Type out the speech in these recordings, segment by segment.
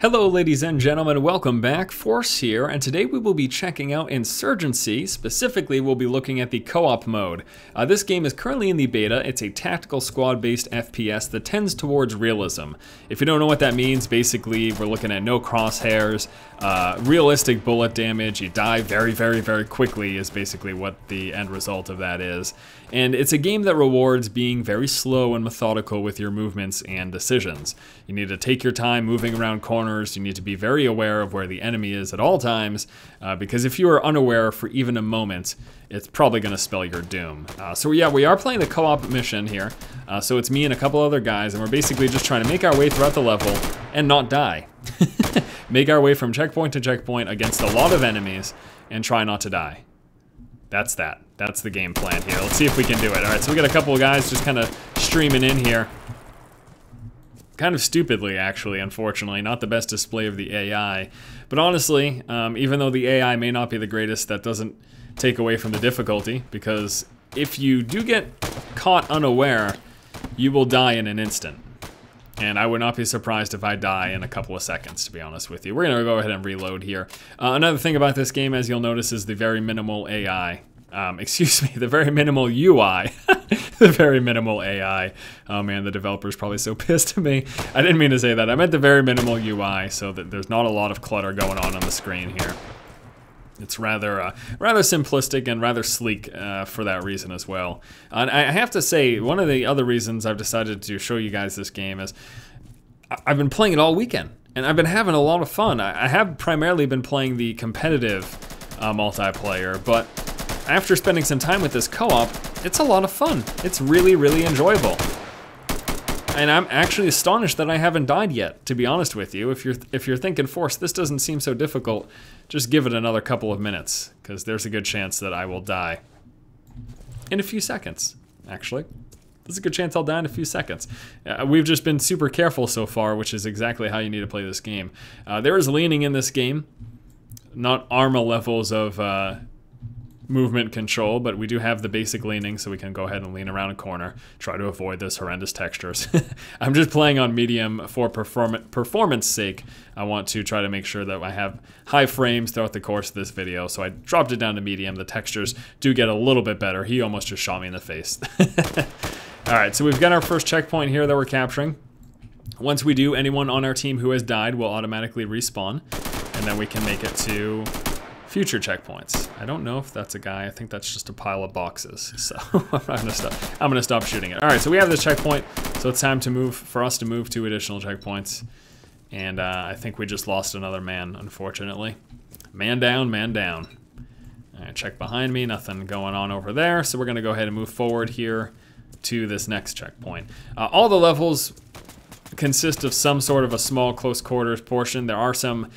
Hello ladies and gentlemen, welcome back. Force here, and today we will be checking out Insurgency. Specifically, we'll be looking at the co-op mode. This game is currently in the beta. It's a tactical squad-based FPS that tends towards realism. If you don't know what that means, basically we're looking at no crosshairs, realistic bullet damage, you die very quickly is basically what the end result of that is. And it's a game that rewards being very slow and methodical with your movements and decisions. You need to take your time moving around corners. You need to be very aware of where the enemy is at all times, because if you are unaware for even a moment, it's probably going to spell your doom. So yeah, we are playing the co-op mission here. So it's me and a couple other guys, and we're basically just trying to make our way throughout the level and not die. Make our way from checkpoint to checkpoint against a lot of enemies and try not to die. That's that. That's the game plan here. Let's see if we can do it. All right, so we got a couple of guys just kind of streaming in here. Kind of stupidly, actually, unfortunately. Not the best display of the AI. But honestly, even though the AI may not be the greatest, that doesn't take away from the difficulty, because if you do get caught unaware, you will die in an instant. And I would not be surprised if I die in a couple of seconds, to be honest with you. We're going to go ahead and reload here. Another thing about this game, as you'll notice, is the very minimal AI. Excuse me, the very minimal UI. The very minimal AI. Oh man, the developer's probably so pissed at me. I didn't mean to say that. I meant the very minimal UI, so that there's not a lot of clutter going on the screen here. It's rather simplistic and rather sleek for that reason as well. And I have to say, one of the other reasons I've decided to show you guys this game is I've been playing it all weekend, and I've been having a lot of fun. I have primarily been playing the competitive multiplayer, but after spending some time with this co-op, it's a lot of fun. It's really enjoyable. And I'm actually astonished that I haven't died yet, to be honest with you. If you're thinking, Force, this doesn't seem so difficult, just give it another couple of minutes, because there's a good chance that I will die. In a few seconds, actually. There's a good chance I'll die in a few seconds. We've just been super careful so far, which is exactly how you need to play this game. There is leaning in this game, not Arma levels of movement control, but we do have the basic leaning, so we can go ahead and lean around a corner, try to avoid those horrendous textures. I'm just playing on medium for performance sake. I want to try to make sure that I have high frames throughout the course of this video, so I dropped it down to medium. The textures do get a little bit better. He almost just shot me in the face. Alright, so we've got our first checkpoint here that we're capturing. Once we do, anyone on our team who has died will automatically respawn, and then we can make it to future checkpoints. I don't know if that's a guy. I think that's just a pile of boxes. So I'm gonna stop shooting it. All right, so we have this checkpoint. So it's time for us to move to additional checkpoints. And I think we just lost another man, unfortunately. Man down, man down. All right, check behind me. Nothing going on over there. So we're gonna go ahead and move forward here to this next checkpoint. All the levels consist of some sort of a small close quarters portion. There are some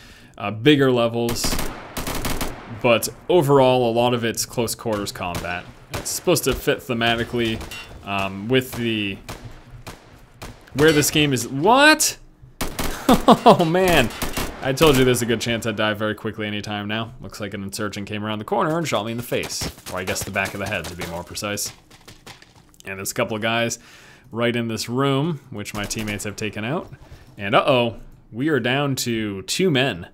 bigger levels, but overall, a lot of it's close quarters combat. It's supposed to fit thematically with where this game is. What? Oh man, I told you there's a good chance I'd die very quickly anytime now. Looks like an insurgent came around the corner and shot me in the face, or I guess the back of the head to be more precise. And there's a couple of guys right in this room, which my teammates have taken out. And uh-oh, we are down to 2 men.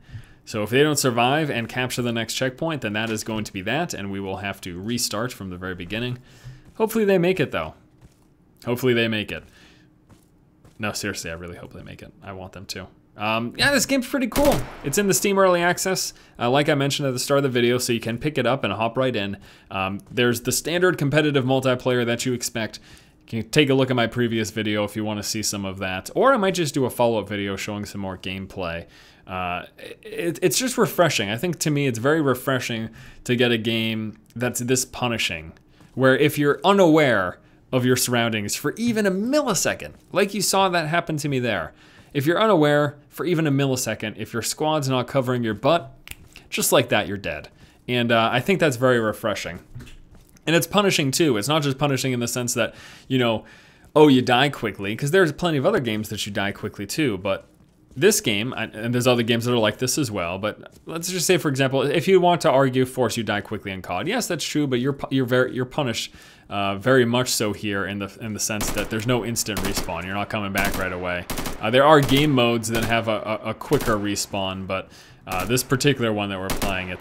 So if they don't survive and capture the next checkpoint, then that is going to be that, and we will have to restart from the very beginning. Hopefully they make it, though. Hopefully they make it. No, seriously, I really hope they make it. I want them to. Yeah, this game's pretty cool. It's in the Steam Early Access, like I mentioned at the start of the video, so you can pick it up and hop right in. There's the standard competitive multiplayer that you expect. You can take a look at my previous video if you want to see some of that, or I might just do a follow-up video showing some more gameplay. It's just refreshing. I think to me it's very refreshing to get a game that's this punishing, where if you're unaware of your surroundings for even a millisecond, like you saw that happen to me there, if you're unaware for even a millisecond, if your squad's not covering your butt, just like that, you're dead. And I think that's very refreshing. And it's punishing too. It's not just punishing in the sense that, you know, oh, you die quickly, because there's plenty of other games that you die quickly too, but this game, and there's other games that are like this as well, but let's just say, for example, if you want to argue force you die quickly in COD, yes, that's true, but you're punished very much so here in the sense that there's no instant respawn. You're not coming back right away. There are game modes that have a quicker respawn, but this particular one that we're playing,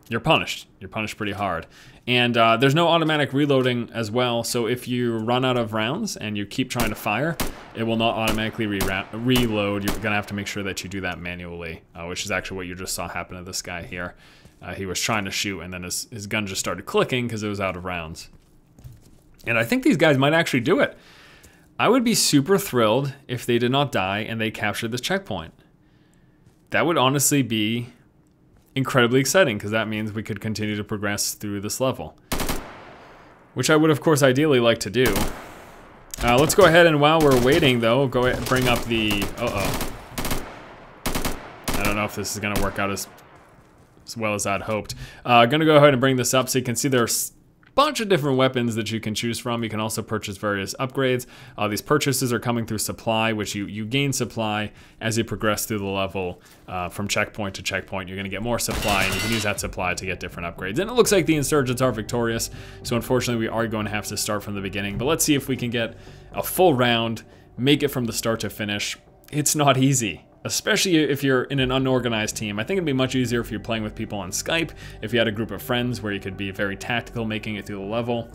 you're punished. You're punished pretty hard. And there's no automatic reloading as well, so if you run out of rounds and you keep trying to fire, it will not automatically reload. You're gonna have to make sure that you do that manually, which is actually what you just saw happen to this guy here. He was trying to shoot and then his gun just started clicking because it was out of rounds. And I think these guys might actually do it. I would be super thrilled if they did not die and they captured this checkpoint. That would honestly be incredibly exciting, because that means we could continue to progress through this level, which I would of course ideally like to do. Let's go ahead and while we're waiting though, go ahead and bring up the, I don't know if this is gonna work out as well as I'd hoped. Gonna go ahead and bring this up so you can see there's bunch of different weapons that you can choose from. You can also purchase various upgrades. These purchases are coming through supply, which you gain supply as you progress through the level from checkpoint to checkpoint. You're gonna get more supply and you can use that supply to get different upgrades. And it looks like the insurgents are victorious, so unfortunately we are going to have to start from the beginning. But let's see if we can get a full round, make it from the start to finish. It's not easy, especially if you're in an unorganized team. I think it'd be much easier if you're playing with people on Skype, if you had a group of friends where you could be very tactical making it through the level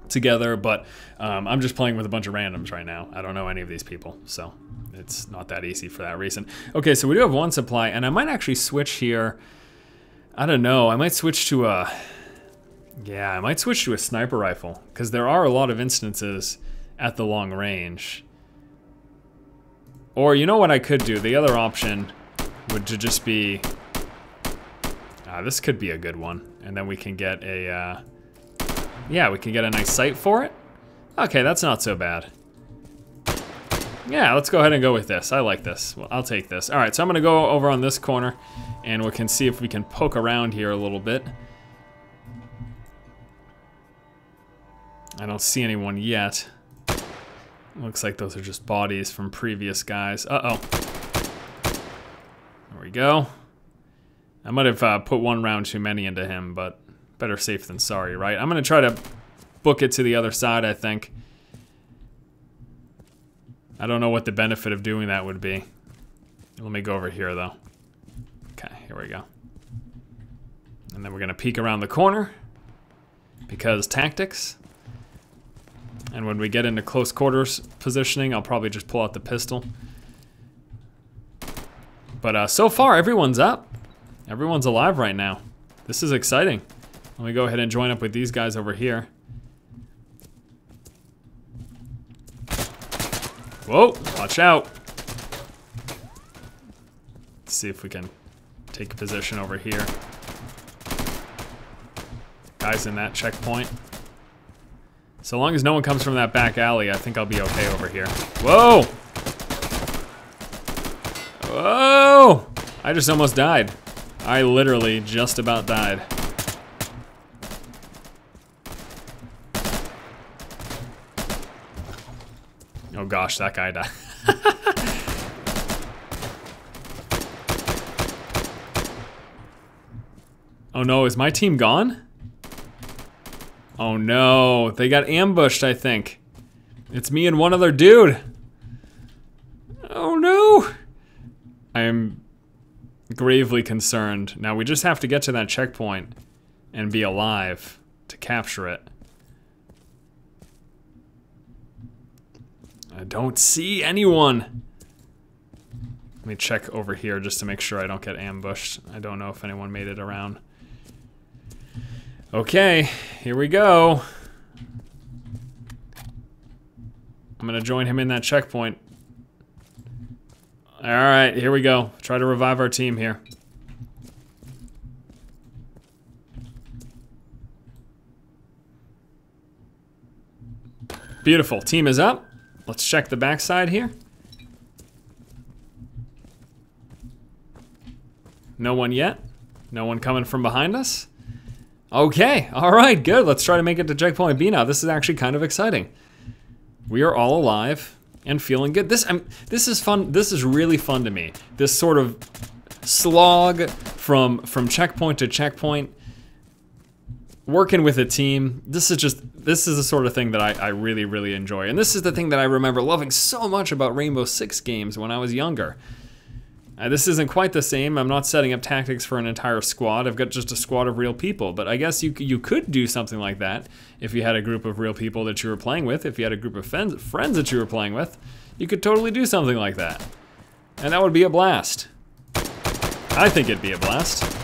together, but I'm just playing with a bunch of randoms right now. I don't know any of these people, so it's not that easy for that reason. Okay, so we do have one supply, and I might actually switch here. I don't know, I might switch to a... Yeah, I might switch to a sniper rifle, because there are a lot of instances at the long range. Or you know what I could do? The other option would to just be, this could be a good one. And then we can get a, yeah, we can get a nice sight for it. Okay, that's not so bad. Yeah, let's go ahead and go with this. I like this. Well, I'll take this. All right, so I'm gonna go over on this corner and we can see if we can poke around here a little bit. I don't see anyone yet. Looks like those are just bodies from previous guys. Uh-oh. There we go. I might have put one round too many into him, but better safe than sorry, right? I'm gonna try to book it to the other side, I think. I don't know what the benefit of doing that would be. Let me go over here, though. Okay, here we go. And then we're gonna peek around the corner, because tactics. And when we get into close quarters positioning, I'll probably just pull out the pistol. But so far, everyone's up. Everyone's alive right now. This is exciting. Let me go ahead and join up with these guys over here. Whoa, watch out. Let's see if we can take a position over here. Guys in that checkpoint. So long as no one comes from that back alley, I think I'll be okay over here. Whoa! Whoa! I just almost died. I literally just about died. Oh gosh, that guy died. Oh no, is my team gone? Oh no, they got ambushed, I think. It's me and one other dude. Oh no! I am gravely concerned. Now we just have to get to that checkpoint and be alive to capture it. I don't see anyone. Let me check over here just to make sure I don't get ambushed. I don't know if anyone made it around. Okay, here we go. I'm gonna join him in that checkpoint. All right, here we go. Try to revive our team here. Beautiful, team is up. Let's check the backside here. No one yet. No one coming from behind us. Okay, all right, good. Let's try to make it to checkpoint B now. This is actually kind of exciting. We are all alive. and feeling good. This is fun. This is really fun to me. This sort of slog from checkpoint to checkpoint, working with a team. This is the sort of thing that I really, really enjoy. And this is the thing that I remember loving so much about Rainbow Six games when I was younger. This isn't quite the same. I'm not setting up tactics for an entire squad. I've got just a squad of real people. But I guess you could do something like that if you had a group of real people that you were playing with. If you had a group of friends that you were playing with, you could totally do something like that. And that would be a blast. I think it'd be a blast.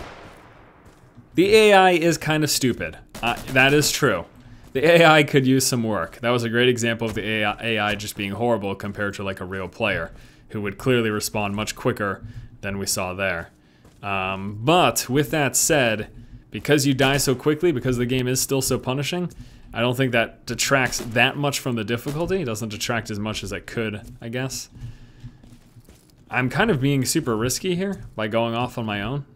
The AI is kind of stupid. That is true. The AI could use some work. That was a great example of the AI just being horrible compared to like a real player who would clearly respond much quicker than we saw there. But with that said, because you die so quickly, because the game is still so punishing, I don't think that detracts that much from the difficulty. It doesn't detract as much as it could, I guess. I'm kind of being super risky here by going off on my own.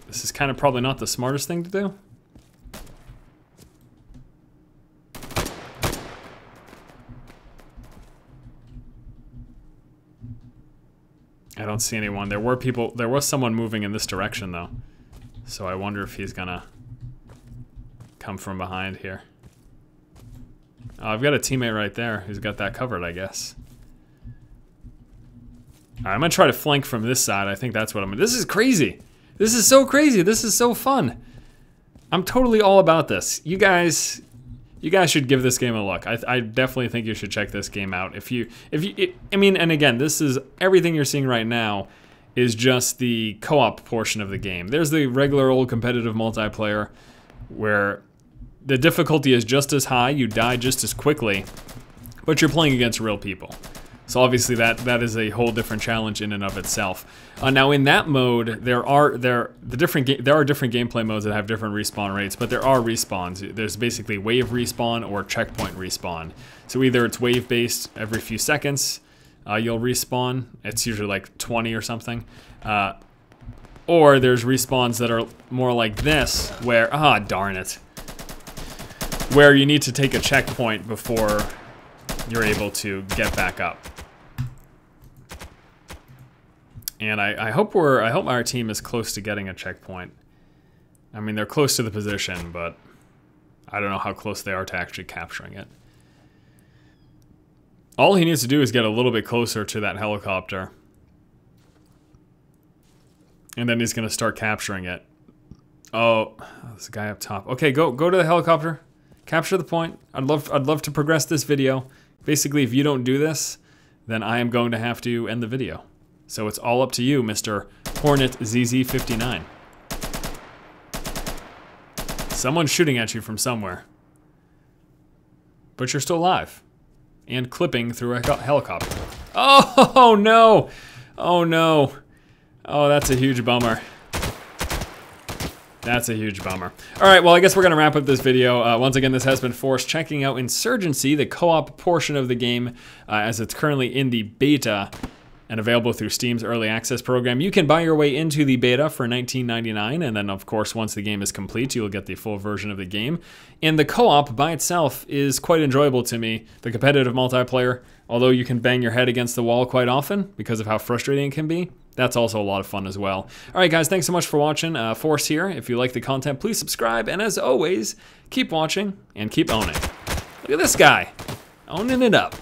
This is kind of probably not the smartest thing to do. I don't see anyone. There was someone moving in this direction though. So I wonder if he's gonna come from behind here. Oh, I've got a teammate right there who's got that covered, I guess. All right, I'm gonna try to flank from this side. I think that's what I'm gonna. This is crazy. This is so crazy. This is so fun. I'm totally all about this. You guys should give this game a look. I definitely think you should check this game out. I mean, and again, this is everything you're seeing right now is just the co-op portion of the game. There's the regular old competitive multiplayer where the difficulty is just as high, you die just as quickly, but you're playing against real people. So obviously that is a whole different challenge in and of itself. Now in that mode, there are different gameplay modes that have different respawn rates, but there are respawns. There's basically wave respawn or checkpoint respawn. So either it's wave based, every few seconds you'll respawn. It's usually like 20 or something. Or there's respawns that are more like this, where darn it, where you need to take a checkpoint before you're able to get back up. And I hope our team is close to getting a checkpoint. I mean, they're close to the position, but I don't know how close they are to actually capturing it. All he needs to do is get a little bit closer to that helicopter. And then he's gonna start capturing it. Oh, there's a guy up top. Okay, go to the helicopter. Capture the point. I'd love to progress this video. Basically, if you don't do this, then I am going to have to end the video. So it's all up to you, Mr. Hornet ZZ59. Someone's shooting at you from somewhere. But you're still alive. And clipping through a helicopter. Oh no! Oh no. Oh, that's a huge bummer. That's a huge bummer. All right, well, I guess we're gonna wrap up this video. Once again, this has been Force checking out Insurgency, the co-op portion of the game, as it's currently in the beta and available through Steam's Early Access program. You can buy your way into the beta for $19.99, and then, of course, once the game is complete, you'll get the full version of the game. And the co-op by itself is quite enjoyable to me. The competitive multiplayer, although you can bang your head against the wall quite often because of how frustrating it can be, that's also a lot of fun as well. All right, guys, thanks so much for watching. Force here. If you like the content, please subscribe. And as always, keep watching and keep owning. Look at this guy, owning it up.